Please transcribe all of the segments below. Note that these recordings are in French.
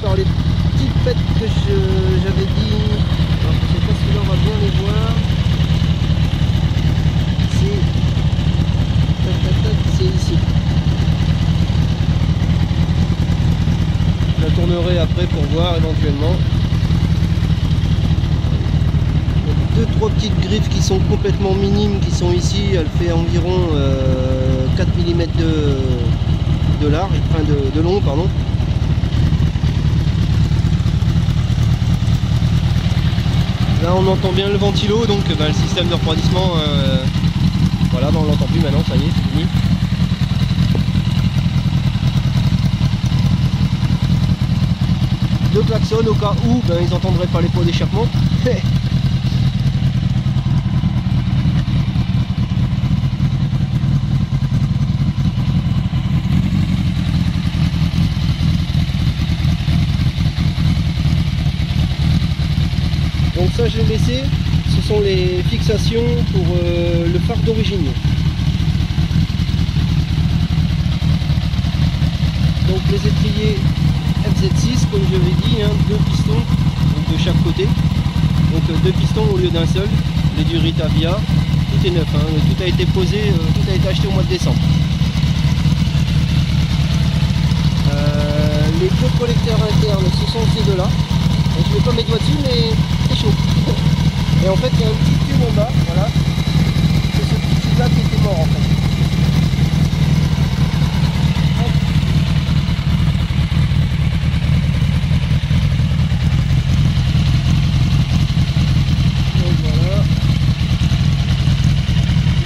par les petites pètes que j'avais dit. Alors, je sais pas si là on va bien les voir. C'est ici. Je la tournerai après pour voir éventuellement. Deux trois petites griffes qui sont complètement minimes qui sont ici. Elle fait environ 4 mm de large, enfin de long, pardon. Là on entend bien le ventilo, donc le système de refroidissement, voilà, on l'entend plus maintenant, ça y est, c'est fini. Deux klaxons au cas où ils n'entendraient pas les pots d'échappement. Donc ça je l'ai laissé, ce sont les fixations pour le phare d'origine. Donc les étriers FZ6 comme je l'ai dit, deux pistons donc de chaque côté. Donc deux pistons au lieu d'un seul, les Duritavia, tout est neuf, tout a été posé, tout a été acheté au mois de décembre. Les deux collecteurs internes, ce sont ces deux là. Donc, je ne mets pas mes doigts dessus mais c'est chaud. Et en fait il y a un petit tube en bas, voilà. C'est ce petit tube là qui était mort en fait. Donc voilà.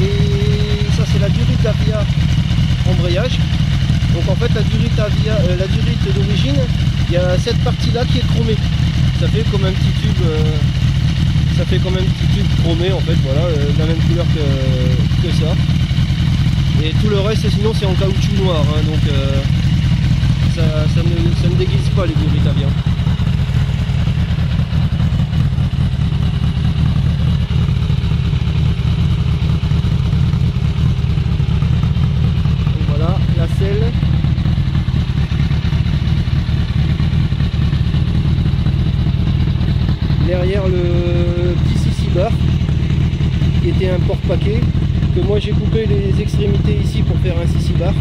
Et ça c'est la Duritavia embrayage. Donc en fait la Durite d'origine, il y a cette partie là qui est chromée. Ça fait comme un petit tube, chromé en fait, voilà, de la même couleur que ça. Et tout le reste sinon c'est en caoutchouc noir, donc ça ne déguise pas les Duritavia. Donc voilà, la selle. Derrière le petit sissi bar qui était un porte-paquet que moi j'ai coupé les extrémités ici pour faire un sissi bar.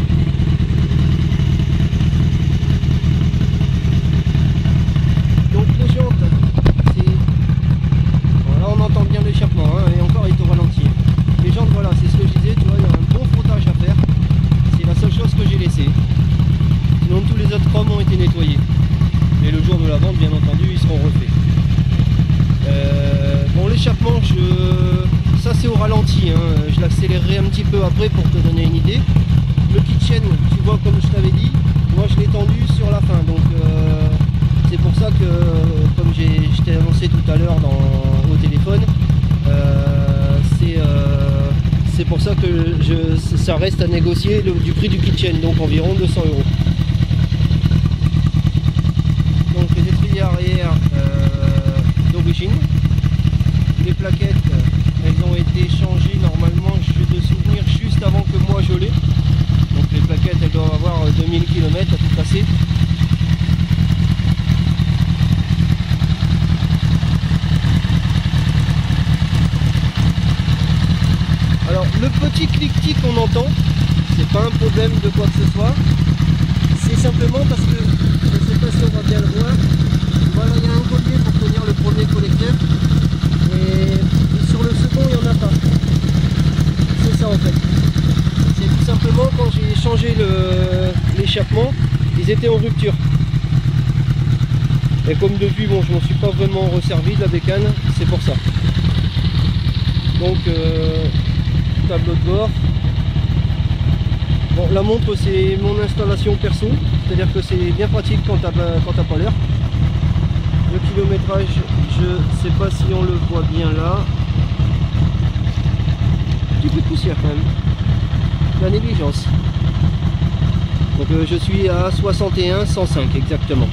Donc les jantes, voilà, on entend bien l'échappement et encore il est au ralenti. Les jantes, voilà, c'est ce que je disais, tu vois, il y a un bon frottage à faire. C'est la seule chose que j'ai laissée. Sinon tous les autres chromes ont été nettoyés. Et le jour de la vente, bien entendu, ils seront refaits. Bon, l'échappement, ça c'est au ralenti, je l'accélérerai un petit peu après pour te donner une idée. Le kitchen, tu vois, comme je t'avais dit, moi je l'ai tendu sur la fin, donc c'est pour ça que, comme je t'ai annoncé tout à l'heure au téléphone, c'est pour ça que ça reste à négocier du prix du kitchen, donc environ 200 €. Donc les étriers arrière d'origine. Les plaquettes, elles ont été changées normalement, je de souvenir, juste avant que moi je l'ai. Donc les plaquettes, elles doivent avoir 2000 km à tout passer. Alors le petit clic-tic qu'on entend, c'est pas un problème de quoi que ce soit. C'est simplement parce que, je ne sais pas si on va bien le voir, voilà, il y a un collier pour tenir le premier collecteur. Et sur le second il n'y en a pas. C'est ça en fait. C'est tout simplement quand j'ai changé l'échappement, ils étaient en rupture. Et comme depuis, bon, je m'en suis pas vraiment resservi de la bécane, c'est pour ça. Donc tableau de bord. Bon, la montre c'est mon installation perso, c'est-à-dire que c'est bien pratique quand t'as pas l'heure. Le kilométrage, je sais pas si on le voit bien là. Un petit peu de poussière quand même. La négligence. Donc je suis à 61,105 exactement.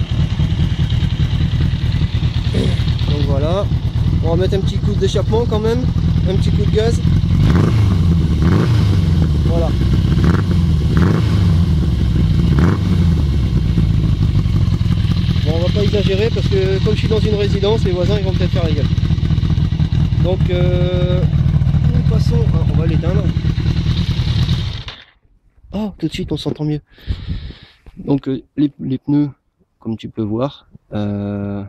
Donc voilà. On va mettre un petit coup d'échappement quand même. Un petit coup de gaz. Voilà. Bon, on va pas exagérer parce que comme je suis dans une résidence, les voisins ils vont peut-être faire la gueule. Donc nous passons, ah, on va l'éteindre. Oh, tout de suite on s'entend mieux. Donc les pneus, comme tu peux voir, bon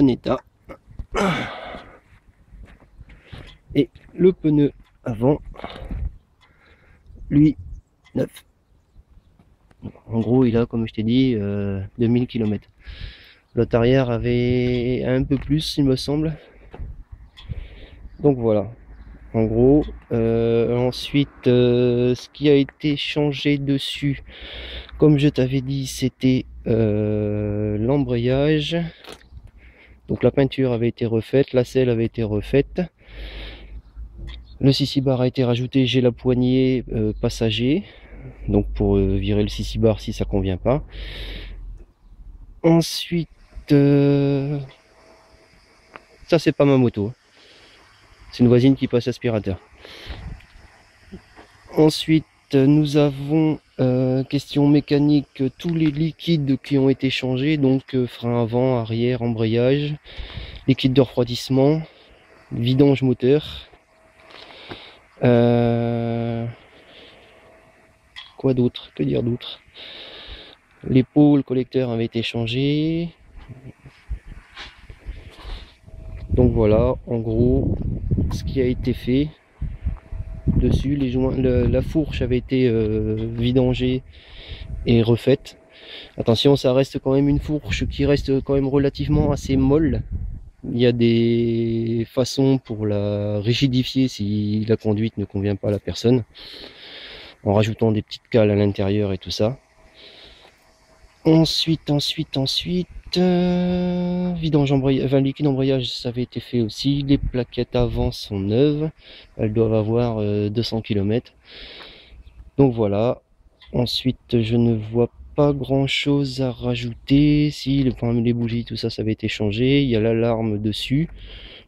état. Et le pneu avant, lui, neuf. En gros, il a, comme je t'ai dit, 2000 km. L'autre arrière avait un peu plus, il me semble. Donc voilà. En gros, ensuite, ce qui a été changé dessus, comme je t'avais dit, c'était l'embrayage. Donc la peinture avait été refaite, la selle avait été refaite. Le sissi bar a été rajouté, j'ai la poignée passager, donc pour virer le sissi bar si ça convient pas. Ensuite, ça c'est pas ma moto, c'est une voisine qui passe aspirateur. Ensuite, nous avons question mécanique, tous les liquides qui ont été changés, donc frein avant, arrière, embrayage, liquide de refroidissement, vidange moteur. Quoi d'autre? Que dire d'autre? Les pots, le collecteur avait été changé. Donc voilà, en gros, ce qui a été fait dessus, les joints, la fourche avait été vidangée et refaite. Attention, ça reste quand même une fourche qui reste quand même relativement assez molle. Il y a des façons pour la rigidifier si la conduite ne convient pas à la personne, en rajoutant des petites cales à l'intérieur et tout ça. Ensuite, vidange embrayage, enfin, liquide embrayage, ça avait été fait aussi. Les plaquettes avant sont neuves, elles doivent avoir 200 km. Donc voilà. Ensuite, je ne vois pas grand chose à rajouter. Si les bougies, tout ça, ça avait été changé. Il y a l'alarme dessus.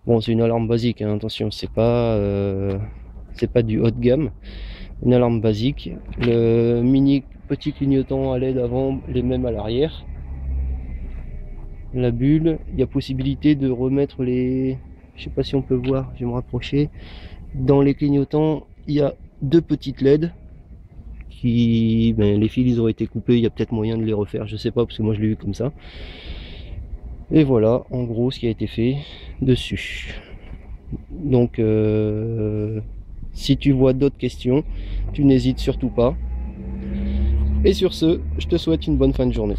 Bon, c'est une alarme basique, hein, attention, c'est pas du haut de gamme. Une alarme basique. Le mini petit clignotant à LED avant, les mêmes à l'arrière. La bulle, il y a possibilité de remettre les, je sais pas si on peut voir, je vais me rapprocher. Dans les clignotants, il y a deux petites LED qui, les fils ils auraient été coupés, il y a peut-être moyen de les refaire, je sais pas parce que moi je l'ai eu comme ça. Et voilà en gros ce qui a été fait dessus. Donc si tu vois d'autres questions, tu n'hésites surtout pas. Et sur ce, je te souhaite une bonne fin de journée.